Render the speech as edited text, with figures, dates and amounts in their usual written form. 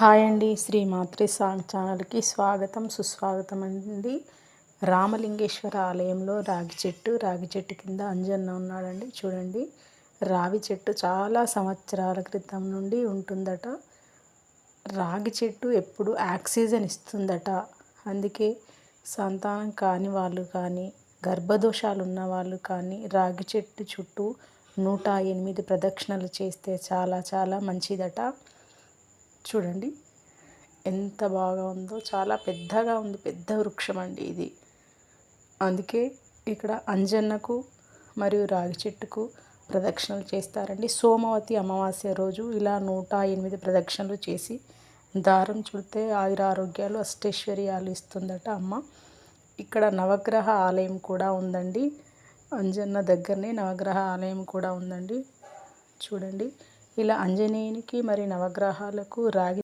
Hi అండి. శ్రీ మాత్రే song ఛానల్కి స్వాగతం సుస్వాగతం అండి. రామలింగేశ్వర ఆలయంలో రాగి చెట్టు కింద అంజన్న ఉన్నాడండి. చూడండి, రావి చెట్టు చాలా సంవత్సరాల క్రితం నుండి ఉంటుందట. రాగి చెట్టు ఎప్పుడు ఆక్సిజన్ ఇస్తుందట. అందుకే సంతానం కాని వాళ్ళు కానీ, గర్భదోషాలు ఉన్న వాళ్ళు కానీ రాగి చెట్టు చుట్టూ 108 ప్రదక్షిణలు చేస్తే చాలా చాలా మంచిదట. చూడండి ఎంత బాగా ఉందో, చాలా పెద్దగా ఉంది, పెద్ద వృక్షం అండి ఇది. అందుకే ఇక్కడ అంజన్నకు మరియు రాగి చెట్టుకు ప్రదక్షిణలు చేస్తారండి. సోమవతి అమావాస్య రోజు ఇలా 108 ప్రదక్షిణలు చేసి దారం చుడితే ఆయురారోగ్యాలు అష్టైశ్వర్యాలు ఇస్తుందట అమ్మ. ఇక్కడ నవగ్రహ ఆలయం కూడా ఉందండి. అంజన్న దగ్గరనే నవగ్రహ ఆలయం కూడా ఉందండి. చూడండి, ఇలా ఆంజనేయునికి మరి నవగ్రహాలకు రాగి